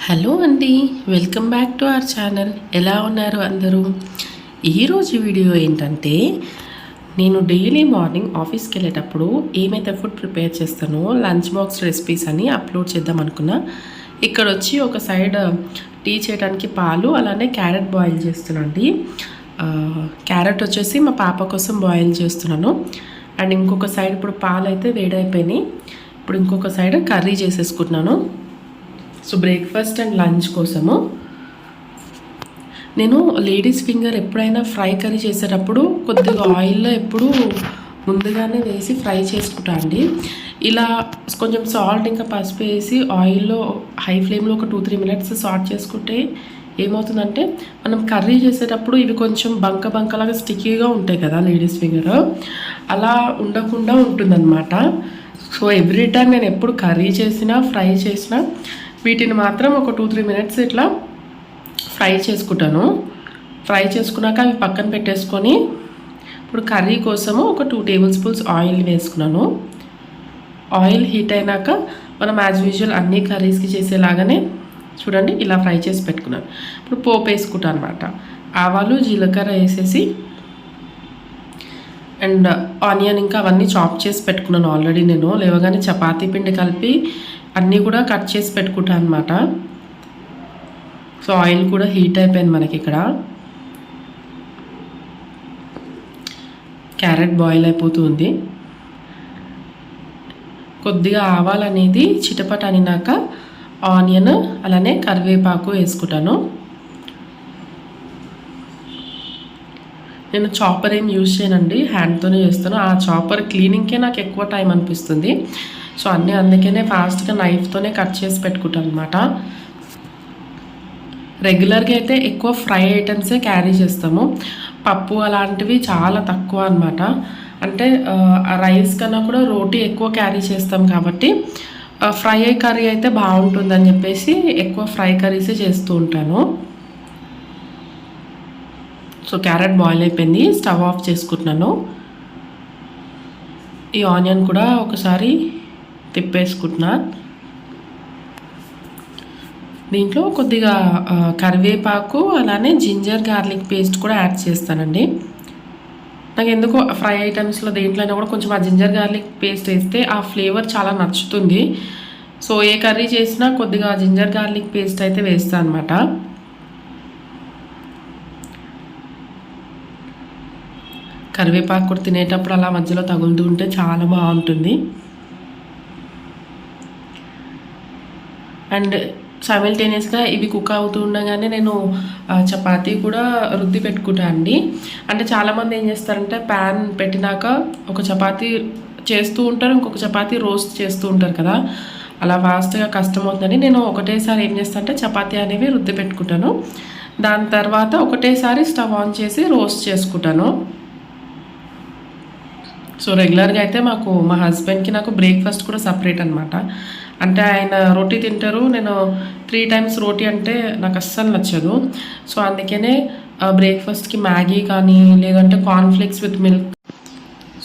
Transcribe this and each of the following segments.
Hello అండి, welcome back to our channel. ఎలా ఉన్నారు అందరూ? ఈరోజు వీడియో ఏంటంటే, నేను డైలీ మార్నింగ్ ఆఫీస్కి వెళ్ళేటప్పుడు ఏమైతే ఫుడ్ ప్రిపేర్ చేస్తానో లంచ్ బాక్స్ రెసిపీస్ అని అప్లోడ్ చేద్దాం అనుకున్నా. ఇక్కడ వచ్చి ఒక సైడ్ టీ చేయడానికి పాలు, అలానే క్యారెట్ బాయిల్ చేస్తున్నాండి. క్యారెట్ వచ్చేసి మా పాప కోసం బాయిల్ చేస్తున్నాను. అండ్ ఇంకొక సైడ్ ఇప్పుడు పాలు అయితే వేడైపోయినాయి. ఇప్పుడు ఇంకొక సైడ్ కర్రీ చేసేసుకుంటున్నాను. సో బ్రేక్ఫాస్ట్ అండ్ లంచ్ కోసము నేను లేడీస్ ఫింగర్ ఎప్పుడైనా ఫ్రై కర్రీ చేసేటప్పుడు కొద్దిగా ఆయిల్లో ఎప్పుడు ముందుగానే వేసి ఫ్రై చేసుకుంటా అండి. ఇలా కొంచెం సాల్ట్ ఇంకా పసుపు వేసి ఆయిల్లో హై ఫ్లేమ్లో ఒక 2-3 మినిట్స్ సాల్ట్ చేసుకుంటే ఏమవుతుందంటే, మనం కర్రీ చేసేటప్పుడు ఇవి కొంచెం బంకలాగా స్టిక్కీగా ఉంటాయి కదా లేడీస్ ఫింగర్, అలా ఉండకుండా ఉంటుందన్నమాట. సో ఎవ్రీ టైం నేను ఎప్పుడు కర్రీ చేసినా ఫ్రై చేసినా వీటిని మాత్రం ఒక 2-3 మినిట్స్ ఇట్లా ఫ్రై చేసుకుంటాను. ఫ్రై చేసుకున్నాక అవి పక్కన పెట్టేసుకొని ఇప్పుడు కర్రీ కోసము ఒక 2 టేబుల్ స్పూన్స్ ఆయిల్ వేసుకున్నాను. ఆయిల్ హీట్ అయినాక మనం యాజ్ యూజువల్ అన్ని కర్రీస్కి చేసేలాగానే చూడండి ఇలా ఫ్రై చేసి పెట్టుకున్నాను. ఇప్పుడు పోపు వేసుకుంటాను అనమాట. ఆవాలు జీలకర్ర వేసేసి అండ్ ఆనియన్ ఇంకా అవన్నీ చాప్ చేసి పెట్టుకున్నాను ఆల్రెడీ. నేను లేవగానే చపాతీ పిండి కలిపి అన్నీ కూడా కట్ చేసి పెట్టుకుంటాను అనమాట. సో ఆయిల్ కూడా హీట్ అయిపోయింది మనకి. ఇక్కడ క్యారెట్ బాయిల్ అయిపోతుంది. కొద్దిగా ఆవాలు అనేది చిటపట అనినాక ఆనియన్ అలానే కరివేపాకు వేసుకుంటాను. నేను చాపర్ ఏం యూజ్ చేయనండి, హ్యాండ్తోనే చేస్తాను. ఆ చాపర్ క్లీనింగ్కే నాకు ఎక్కువ టైం అనిపిస్తుంది. సో అన్నీ అందుకనే ఫాస్ట్గా నైఫ్తోనే కట్ చేసి పెట్టుకుంటాను అనమాట. రెగ్యులర్గా అయితే ఎక్కువ ఫ్రై ఐటమ్సే క్యారీ చేస్తాము. పప్పు అలాంటివి చాలా తక్కువ అనమాట. అంటే రైస్ కన్నా కూడా రోటీ ఎక్కువ క్యారీ చేస్తాం కాబట్టి ఫ్రై కర్రీ అయితే బాగుంటుందని చెప్పేసి ఎక్కువ ఫ్రై కర్రీసే చేస్తూ ఉంటాను. సో క్యారెట్ బాయిల్ అయిపోయింది, స్టవ్ ఆఫ్ చేసుకుంటున్నాను. ఈ ఆనియన్ కూడా ఒకసారి తిప్పేసుకుంటున్నా. దీంట్లో కొద్దిగా కరివేపాకు అలానే జింజర్ గార్లిక్ పేస్ట్ కూడా యాడ్ చేస్తానండి. నాకు ఎందుకో ఫ్రై ఐటమ్స్లో దేంట్లోనే కూడా కొంచెం ఆ జింజర్ గార్లిక్ పేస్ట్ వేస్తే ఆ ఫ్లేవర్ చాలా నచ్చుతుంది. సో ఏ కర్రీ చేసినా కొద్దిగా జింజర్ గార్లిక్ పేస్ట్ అయితే వేస్తాను అనమాట. కరివేపాకు కూడా తినేటప్పుడు అలా మధ్యలో తగులుతూ ఉంటే చాలా బాగుంటుంది. అండ్ సైమల్టేనియస్గా ఇవి కుక్ అవుతూ ఉండగానే నేను చపాతీ కూడా రుద్ది పెట్టుకుంటాను అండి. అంటే చాలామంది ఏం చేస్తారంటే ప్యాన్ పెట్టినాక ఒక చపాతీ చేస్తూ ఉంటారు, ఇంకొక చపాతీ రోస్ట్ చేస్తూ ఉంటారు కదా. అలా ఫాస్ట్గా కష్టమవుతుందని నేను ఒకటేసారి ఏం చేస్తాను అంటే చపాతీ అనేవి రుద్ది పెట్టుకుంటాను. దాని తర్వాత ఒకటేసారి స్టవ్ ఆన్ చేసి రోస్ట్ చేసుకుంటాను. సో రెగ్యులర్గా అయితే మా హస్బెండ్కి నాకు బ్రేక్ఫాస్ట్ కూడా సపరేట్ అనమాట. అంటే ఆయన రోటీ తింటారు, నేను 3 టైమ్స్ రోటీ అంటే నాకు అస్సలు నచ్చదు. సో అందుకనే బ్రేక్ఫాస్ట్కి మ్యాగీ కానీ లేదంటే కార్న్ఫ్లేక్స్ విత్ మిల్క్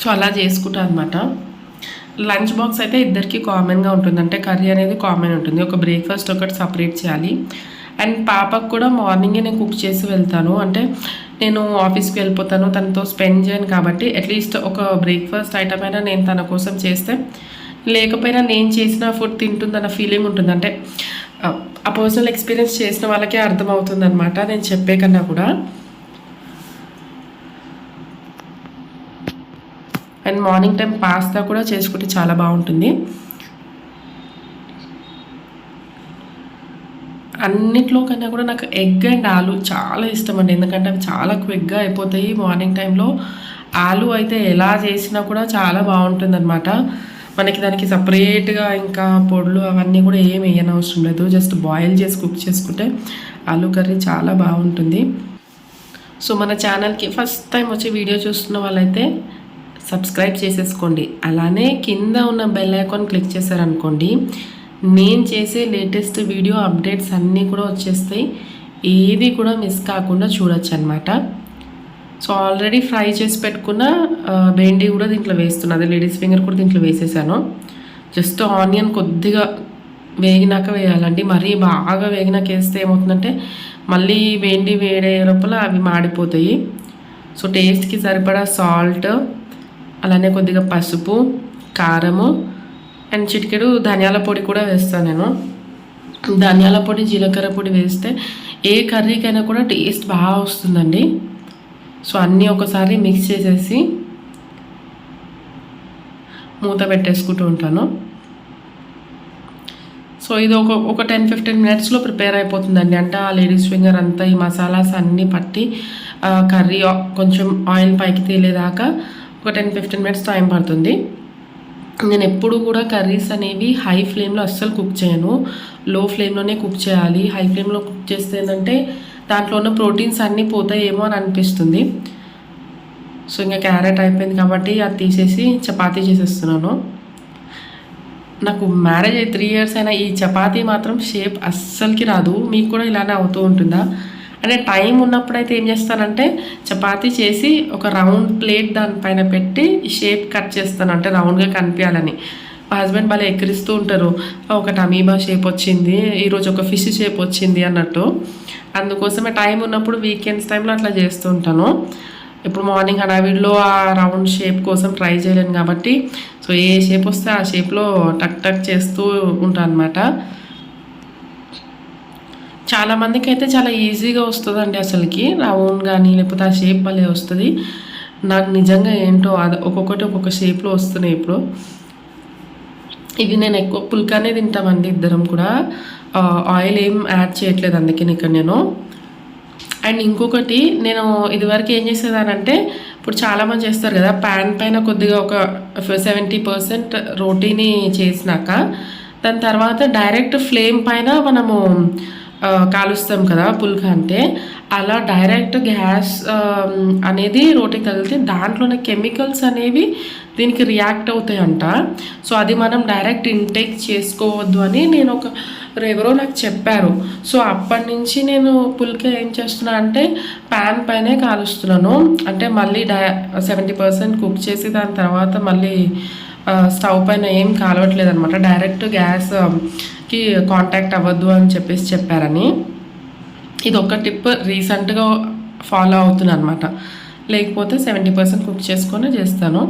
సో అలా చేసుకుంటాను అనమాట. లంచ్ బాక్స్ అయితే ఇద్దరికి కామన్గా ఉంటుంది, అంటే కర్రీ అనేది కామన్ ఉంటుంది. ఒక బ్రేక్ఫాస్ట్ ఒకటి సపరేట్ చేయాలి. అండ్ పాపకు కూడా మార్నింగే నేను కుక్ చేసి వెళ్తాను. అంటే నేను ఆఫీస్కి వెళ్ళిపోతాను, తనతో స్పెండ్ చేయను కాబట్టి అట్లీస్ట్ ఒక బ్రేక్ఫాస్ట్ ఐటమ్ అయినా నేను తన కోసం చేస్తే, లేకపోయినా నేను చేసిన ఫుడ్ తింటుందన్న ఫీలింగ్ ఉంటుంది. అంటే ఆ పర్సనల్ ఎక్స్పీరియన్స్ చేసిన వాళ్ళకే అర్థమవుతుంది అనమాట నేను చెప్పే కన్నా కూడా. అండ్ మార్నింగ్ టైం పాస్తా కూడా చేసుకుంటే చాలా బాగుంటుంది. అన్నిట్లో కన్నా కూడా నాకు ఎగ్ అండ్ ఆలు చాలా ఇష్టం అండి. ఎందుకంటే అవి చాలా క్విక్గా అయిపోతాయి మార్నింగ్ టైంలో. ఆలు అయితే ఎలా చేసినా కూడా చాలా బాగుంటుంది అనమాట. మనకి దానికి సపరేట్గా ఇంకా పొడులు అవన్నీ కూడా ఏమి వేయనవసరం లేదు. జస్ట్ బాయిల్ చేసి కుక్ చేసుకుంటే ఆలు కర్రీ చాలా బాగుంటుంది. సో మన ఛానల్కి ఫస్ట్ టైం వచ్చి వీడియో చూస్తున్న వాళ్ళైతే సబ్స్క్రైబ్ చేసేసుకోండి. అలానే కింద ఉన్న బెల్ ఐకాన్ క్లిక్ చేశారనుకోండి, నేను చేసే లేటెస్ట్ వీడియో అప్డేట్స్ అన్నీ కూడా వచ్చేస్తాయి. ఏది కూడా మిస్ కాకుండా చూడొచ్చు అనమాట. సో ఆల్రెడీ ఫ్రై చేసి పెట్టుకున్న బెండి కూడా దీంట్లో వేస్తున్నా. అదే లేడీస్ ఫింగర్ కూడా దీంట్లో వేసేసాను. జస్ట్ ఆనియన్ కొద్దిగా వేగినాక వేయాలండి. మరీ బాగా వేగినాక వేస్తే ఏమవుతుందంటే మళ్ళీ వేడే లోపల అవి మాడిపోతాయి. సో టేస్ట్కి సరిపడా సాల్ట్, అలానే కొద్దిగా పసుపు, కారము అండ్ చిటికెడు ధనియాల పొడి కూడా వేస్తాను నేను. ధనియాల పొడి, జీలకర్ర పొడి వేస్తే ఏ కర్రీకైనా కూడా టేస్ట్ బాగా వస్తుందండి. సో అన్నీ ఒకసారి మిక్స్ చేసేసి మూత పెట్టేసుకుంటూ ఉంటాను. సో ఇది ఒక 10-15 మినిట్స్లో ప్రిపేర్ అయిపోతుందండి. అంటే ఆ లేడీస్ ఫింగర్ అంతా ఈ మసాలాస్ అన్నీ పట్టి కర్రీ కొంచెం ఆయిల్ పైకి తేలేదాకా ఒక 10-15 మినిట్స్ టైం పడుతుంది. నేను ఎప్పుడు కూడా కర్రీస్ అనేవి హై ఫ్లేమ్లో అస్సలు కుక్ చేయను, లో ఫ్లేమ్లోనే కుక్ చేయాలి. హై ఫ్లేమ్లో కుక్ చేస్తే ఏంటంటే దాంట్లో ఉన్న ప్రోటీన్స్ అన్నీ పోతాయేమో అని అనిపిస్తుంది. సో ఇంకా క్యారెట్ అయిపోయింది కాబట్టి అది తీసేసి చపాతీ చేసేస్తున్నాను. నాకు మ్యారేజ్ అయ్యి 3 ఇయర్స్ అయినా ఈ చపాతీ మాత్రం షేప్ అస్సలకి రాదు. మీకు కూడా ఇలానే అవుతూ ఉంటుందా? అంటే టైం ఉన్నప్పుడైతే ఏం చేస్తానంటే చపాతీ చేసి ఒక రౌండ్ ప్లేట్ దానిపైన పెట్టి షేప్ కట్ చేస్తాను, అంటే రౌండ్గా కనిపించాలని. మా హస్బెండ్ భలే ఎక్కిరిస్తూ ఉంటారు, ఒకటి అమీబా షేప్ వచ్చింది, ఈరోజు ఒక ఫిష్ షేప్ వచ్చింది అన్నట్టు. అందుకోసమే టైం ఉన్నప్పుడు వీకెండ్స్ టైంలో అట్లా చేస్తూ ఉంటాను. ఇప్పుడు మార్నింగ్ హడావిడిలో ఆ రౌండ్ షేప్ కోసం ట్రై చేయలేను కాబట్టి సో ఏ షేప్ వస్తే ఆ షేప్లో టక్ టక్ చేస్తూ ఉంటాను అనమాట. చాలామందికి అయితే చాలా ఈజీగా వస్తుందండి అసలుకి, రౌండ్ కానీ లేకపోతే ఆ షేప్ భలే వస్తుంది. నాకు నిజంగా ఏంటో అది ఒక్కొక్కటి ఒక్కొక్క షేప్లో వస్తున్నాయి ఇప్పుడు. ఇది నేను ఎక్కువ పుల్కానే తింటామండి ఇద్దరం కూడా, ఆయిల్ ఏం యాడ్ చేయట్లేదు అందుకని ఇక్కడ నేను. అండ్ ఇంకొకటి నేను ఇదివరకు ఏం చేసేదానంటే, ఇప్పుడు చాలామంది చేస్తారు కదా, ప్యాన్ పైన కొద్దిగా ఒక 70% రోటీని చేసినాక దాని తర్వాత డైరెక్ట్ ఫ్లేమ్ పైన మనము కాలుస్తాం కదా పుల్కా అంటే, అలా డైరెక్ట్ గ్యాస్ అనేది రోటీకి తగిలితే దాంట్లోనే కెమికల్స్ అనేవి దీనికి రియాక్ట్ అవుతాయంట. సో అది మనం డైరెక్ట్ ఇంటేక్ చేసుకోవద్దు అని నేను ఎవరో నాకు చెప్పారు. సో అప్పటి నుంచి నేను పుల్కా ఏం చేస్తున్నా అంటే ప్యాన్ పైనే కాలుస్తున్నాను. అంటే మళ్ళీ 70% కుక్ చేసి దాని తర్వాత మళ్ళీ స్టవ్ పైన ఏం కాలవట్లేదు అనమాట, డైరెక్ట్ గ్యాస్కి కాంటాక్ట్ అవ్వద్దు అని చెప్పారని. ఇది ఒక టిప్ రీసెంట్గా ఫాలో అవుతున్నాను అనమాట. లేకపోతే 70% కుక్ చేసుకొని చేస్తాను.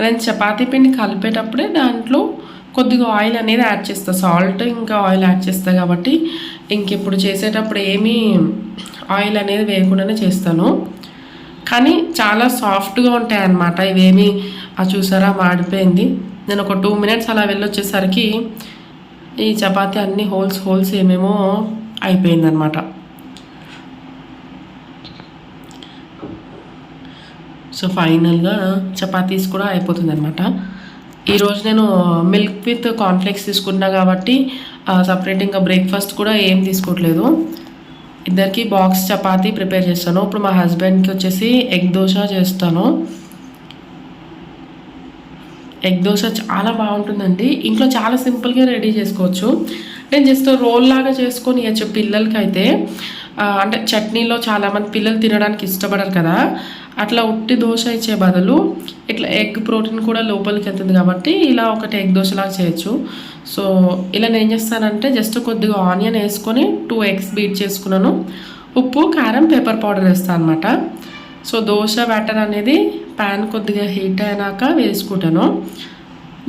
నేను చపాతీ పిండి కలిపేటప్పుడే దాంట్లో కొద్దిగా ఆయిల్ అనేది యాడ్ చేస్తాను, సాల్ట్ ఇంకా ఆయిల్ యాడ్ చేస్తాను కాబట్టి ఇంకెప్పుడు చేసేటప్పుడు ఏమీ ఆయిల్ అనేది వేయకుండానే చేస్తాను. కానీ చాలా సాఫ్ట్గా ఉంటాయి అన్నమాట ఇవేమి. చూసారా మాడిపోయింది. నేను ఒక 2 మినిట్స్ అలా వెళ్ళొచ్చేసరికి ఈ చపాతీ అన్ని హోల్స్ ఏమేమో అయిపోయిందనమాట. సో ఫైనల్గా చపాతీస్ కూడా అయిపోతుంది అనమాట. ఈరోజు నేను మిల్క్ విత్ కార్న్ఫ్లేక్స్ తీసుకున్నా కాబట్టి సపరేట్ ఇంకా బ్రేక్ఫాస్ట్ కూడా ఏం తీసుకోవట్లేదు. ఇద్దరికి బాక్స్ చపాతీ ప్రిపేర్ చేస్తాను. ఇప్పుడు మా హస్బెండ్కి వచ్చేసి ఎగ్ దోశ చేస్తాను. ఎగ్ దోశ చాలా బాగుంటుందండి, ఇంట్లో చాలా సింపుల్గా రెడీ చేసుకోవచ్చు. నేను జస్ట్ రోల్ లాగా చేసుకొని ఇవ్వచ్చు పిల్లలకి అయితే. అంటే చట్నీలో చాలామంది పిల్లలు తినడానికి ఇష్టపడరు కదా, అట్లా ఉట్టి దోశ ఇచ్చే బదులు ఇట్లా ఎగ్ ప్రోటీన్ కూడా లోపలికి వెళ్తుంది కాబట్టి ఇలా ఒకటి ఎగ్ దోశలాగా చేయొచ్చు. సో ఇలా నేను ఏం చేస్తానంటే జస్ట్ కొద్దిగా ఆనియన్ వేసుకొని 2 ఎగ్స్ బీట్ చేసుకున్నాను, ఉప్పు, కారం, పెప్పర్ పౌడర్ వేస్తాను అనమాట. సో దోశ బ్యాటర్ అనేది ప్యాన్ కొద్దిగా హీట్ అయినాక వేసుకుంటాను.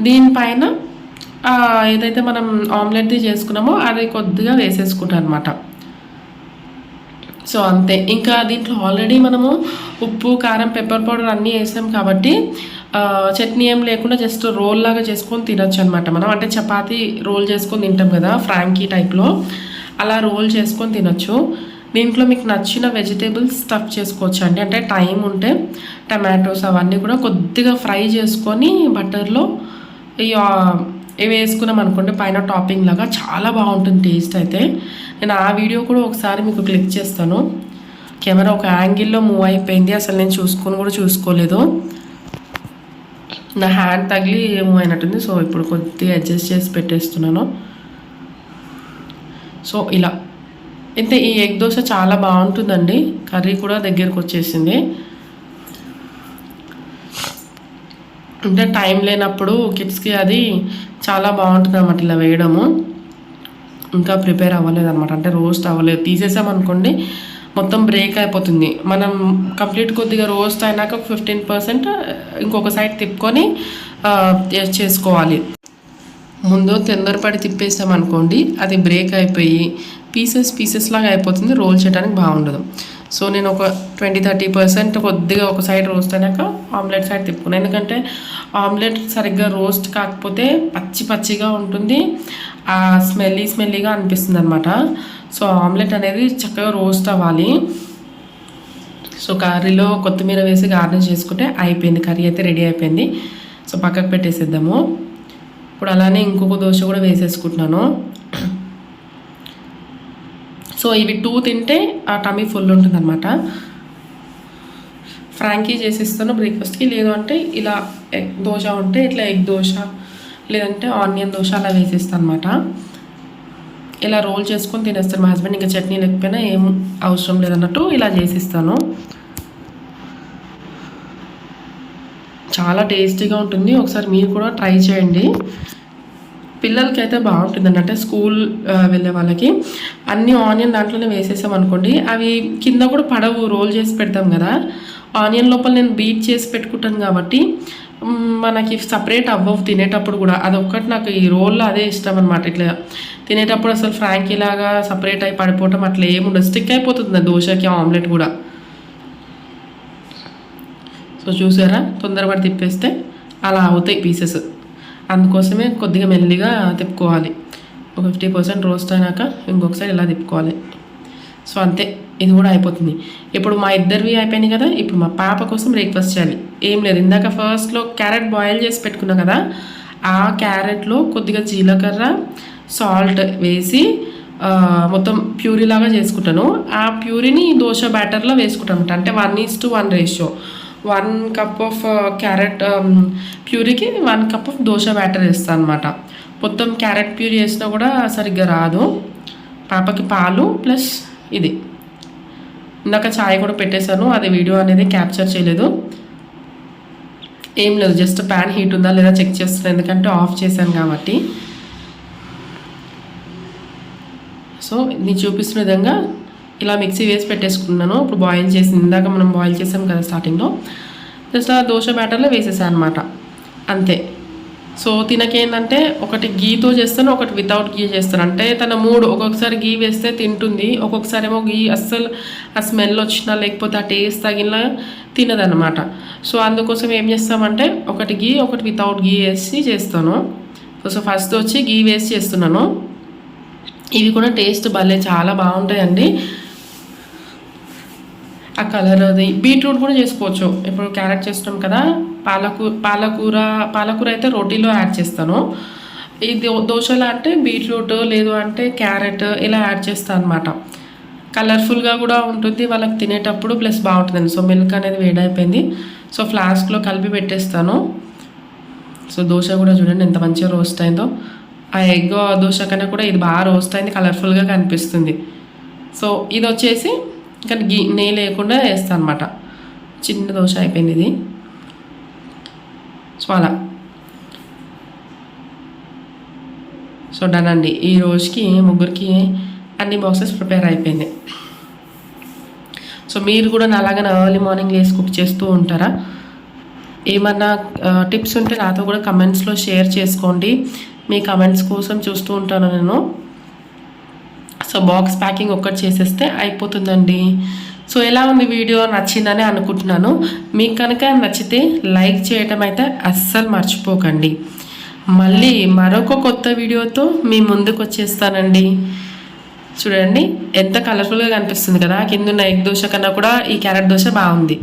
దీనిపైన ఏదైతే మనం ఆమ్లెట్ది చేసుకున్నామో అది కొద్దిగా వేసేసుకుంటాను అనమాట. సో అంతే. ఇంకా దీంట్లో ఆల్రెడీ మనము ఉప్పు, కారం, పెప్పర్ పౌడర్ అన్నీ వేసాం కాబట్టి చట్నీ ఏం లేకుండా జస్ట్ రోల్ లాగా చేసుకొని తినొచ్చు అనమాట మనం. అంటే చపాతీ రోల్ చేసుకొని తింటాం కదా ఫ్రాంకీ టైప్లో, అలా రోల్ చేసుకొని తినొచ్చు. దీంట్లో మీకు నచ్చిన వెజిటేబుల్స్ స్టఫ్ చేసుకోవచ్చు అండి. అంటే టైం ఉంటే టమాటోస్ అవన్నీ కూడా కొద్దిగా ఫ్రై చేసుకొని బటర్లో ఇవి వేసుకున్నాం అనుకోండి పైన టాపింగ్ లాగా, చాలా బాగుంటుంది టేస్ట్ అయితే. నేను ఆ వీడియో కూడా ఒకసారి మీకు క్లిక్ చేస్తాను. కెమెరా ఒక యాంగిల్లో మూవ్ అయిపోయింది, అసలు నేను చూసుకోలేదు, నా హ్యాండ్ తగిలి మూవ్ అయినట్టుంది. సో ఇప్పుడు కొద్దిగా అడ్జస్ట్ చేసి పెట్టేస్తున్నాను. సో ఇలా అయితే ఈ ఎగ్ దోశ చాలా బాగుంటుందండి. కర్రీ కూడా దగ్గరకు వచ్చేసింది. అంటే టైం లేనప్పుడు కిడ్స్కి అది చాలా బాగుంటుంది అన్నమాట ఇలా వేయడము. ఇంకా ప్రిపేర్ అవ్వలేదు అనమాట, అంటే రోస్ట్ అవ్వలేదు. తీసేసామనుకోండి మొత్తం బ్రేక్ అయిపోతుంది. మనం కంప్లీట్ కొద్దిగా రోస్ట్ అయినాక 15% ఇంకొక సైడ్ తిప్పుకొని చేసుకోవాలి. ముందు తొందరపడి తిప్పేసామనుకోండి అది బ్రేక్ అయిపోయి పీసెస్ లాగా అయిపోతుంది, రోల్ చేయడానికి బాగుండదు. సో నేను ఒక 20-30% కొద్దిగా ఒక సైడ్ రోస్ట్ అయినాక ఆమ్లెట్ సైడ్ తిప్పుకున్నాను. ఎందుకంటే ఆమ్లెట్ సరిగ్గా రోస్ట్ కాకపోతే పచ్చిగా ఉంటుంది, స్మెల్లీగా అనిపిస్తుంది అనమాట. సో ఆమ్లెట్ అనేది చక్కగా రోస్ట్ అవ్వాలి. సో కర్రీలో కొత్తిమీర వేసి గార్నిష్ చేసుకుంటే అయిపోయింది, కర్రీ అయితే రెడీ అయిపోయింది. సో పక్కకు పెట్టేసేద్దాము. ఇప్పుడు అలానే ఇంకొక దోశ కూడా వేసేసుకుంటున్నాను. సో ఇవి 2 తింటే ఆ టమీ ఫుల్ ఉంటుంది అనమాట. ఫ్రాంకీ చేసేస్తాను బ్రేక్ఫాస్ట్కి, లేదు అంటే ఇలా ఎగ్ దోశ ఉంటే ఇట్లా ఎగ్ దోశ, లేదంటే ఆనియన్ దోశ అలా వేసేస్తాను అనమాట. ఇలా రోల్ చేసుకొని తినేస్తారు మా హస్బెండ్. ఇంకా చట్నీ లేకపోయినా ఏం అవసరం లేదన్నట్టు ఇలా చేసిస్తాను. చాలా టేస్టీగా ఉంటుంది, ఒకసారి మీరు కూడా ట్రై చేయండి. పిల్లలకి అయితే బాగుంటుందండి, అంటే స్కూల్ వెళ్ళే వాళ్ళకి. అన్ని ఆనియన్ దాంట్లోనే వేసేసాం అనుకోండి, అవి కింద కూడా పడవు, రోల్ చేసి పెడతాం కదా. ఆనియన్ లోపల నేను బీట్ చేసి పెట్టుకుంటాను కాబట్టి మనకి సపరేట్ అవ్వవు తినేటప్పుడు కూడా. అదొక్కటి నాకు ఈ రోల్లో అదే ఇష్టం అనమాట. ఇట్లా తినేటప్పుడు అసలు ఫ్రాంకీ లాగా సపరేట్ అయి పడిపోవటం అట్లా ఏముండదు, స్టిక్ అయిపోతుంది దోశకి ఆమ్లెట్ కూడా. సో చూసారా, తొందరపడి తిప్పేస్తే అలా అవుతాయి పీసెస్. అందుకోసమే కొద్దిగా మెల్లిగా తిప్పుకోవాలి. ఒక 50% రోస్ట్ అయినాక ఇంకొకసారి ఇలా తిప్పుకోవాలి. సో అంతే, ఇది కూడా అయిపోతుంది. ఇప్పుడు మా ఇద్దరివి అయిపోయినాయి కదా. ఇప్పుడు మా పాప కోసం బ్రేక్ఫాస్ట్ చేయాలి. ఏం లేదు, ఇందాక ఫస్ట్లో క్యారెట్ బాయిల్ చేసి పెట్టుకున్నాం కదా, ఆ క్యారెట్లో కొద్దిగా జీలకర్ర సాల్ట్ వేసి మొత్తం ప్యూరీ లాగా చేసుకుంటాను. ఆ ప్యూరీని దోశ బ్యాటర్లో వేసుకుంటాను. అంటే 1:1 రేషియో. 1 కప్ ఆఫ్ క్యారెట్ ప్యూరీకి 1 కప్ ఆఫ్ దోశ బ్యాటర్ వేస్తాను అనమాట. మొత్తం క్యారెట్ ప్యూరీ వేసినా కూడా సరిగ్గా రాదు. పాపకి పాలు ప్లస్ ఇది. ఇందాక చాయ్ కూడా పెట్టేశాను, అది వీడియో అనేది క్యాప్చర్ చేయలేదు. ఏం లేదు, జస్ట్ ప్యాన్ హీట్ ఉందా లేదా చెక్ చేస్తున్నాను, ఎందుకంటే ఆఫ్ చేశాను కాబట్టి. సో నేను చూపిస్తున్న విధంగా ఇలా మిక్సీ వేసి పెట్టేసుకున్నాను. ఇప్పుడు బాయిల్ చేసి, ఇందాక మనం బాయిల్ చేసాం కదా స్టార్టింగ్లో, జస్ట్ ఆ దోశ బ్యాటర్లో వేసేసాను అనమాట, అంతే. సో తినకేంటంటే ఒకటి గీతో చేస్తాను, ఒకటి వితౌట్ గీ చేస్తాను. అంటే తన మూడు, ఒక్కొక్కసారి గీ వేస్తే తింటుంది, ఒక్కొక్కసారి ఏమో గీ అస్సలు ఆ స్మెల్ వచ్చినా లేకపోతే ఆ టేస్ట్ తగిలినా తినదనమాట. సో అందుకోసం ఏం చేస్తామంటే ఒకటి గీ ఒకటి వితౌట్ గీ వేసి చేస్తాను. సో ఫస్ట్ వచ్చి గీ వేసి చేస్తున్నాను. ఇవి కూడా టేస్ట్ భలే చాలా బాగుంటాయండి. ఆ కలర్ అది. బీట్రూట్ కూడా చేసుకోవచ్చు. ఇప్పుడు క్యారెట్ చేస్తున్నాం కదా, పాలకూర అయితే రోటీలో యాడ్ చేస్తాను. ఇది దోశలో అంటే బీట్రూట్ లేదు అంటే క్యారెట్ ఇలా యాడ్ చేస్తాను అనమాట. కలర్ఫుల్గా కూడా ఉంటుంది వాళ్ళకి తినేటప్పుడు, ప్లస్ బాగుంటుందండి. సో మిల్క్ అనేది వేడైపోయింది. సో ఫ్లాస్క్లో కలిపి పెట్టేస్తాను. సో దోశ కూడా చూడండి ఎంత మంచిగా రోస్ట్ అయిందో. ఆ ఎగ్ దోశ కన్నా కూడా ఇది బాగా రోస్ట్ అయింది, కలర్ఫుల్గా కనిపిస్తుంది. సో ఇది వచ్చేసి ఇంకా నెయ్యి లేకుండా వేస్తాను అనమాట. చిన్న దోశ అయిపోయింది ఇది. సో అలా. సో డన్ అండి, ఈ రోజుకి ముగ్గురికి అన్ని బాక్సెస్ ప్రిపేర్ అయిపోయింది. సో మీరు కూడా అలాగే ఎర్లీ మార్నింగ్ లేసి కుక్ చేస్తూ ఉంటారా? ఏమన్నా టిప్స్ ఉంటే నాతో కూడా కమెంట్స్లో షేర్ చేసుకోండి. మీ కమెంట్స్ కోసం చూస్తూ ఉంటాను నేను. సో బాక్స్ ప్యాకింగ్ ఒక్కటి చేసేస్తే అయిపోతుందండి. సో ఎలా ఉంది వీడియో, నచ్చిందని అనుకుంటున్నాను. మీకు కనుక నచ్చితే లైక్ చేయటం అయితే అస్సలు మర్చిపోకండి. మళ్ళీ మరొక కొత్త వీడియోతో మీ ముందుకు వచ్చేస్తానండి. చూడండి ఎంత కలర్ఫుల్గా కనిపిస్తుంది కదా. కింద ఉన్న ఎగ్ దోశ కన్నా కూడా ఈ క్యారెట్ దోశ బాగుంది.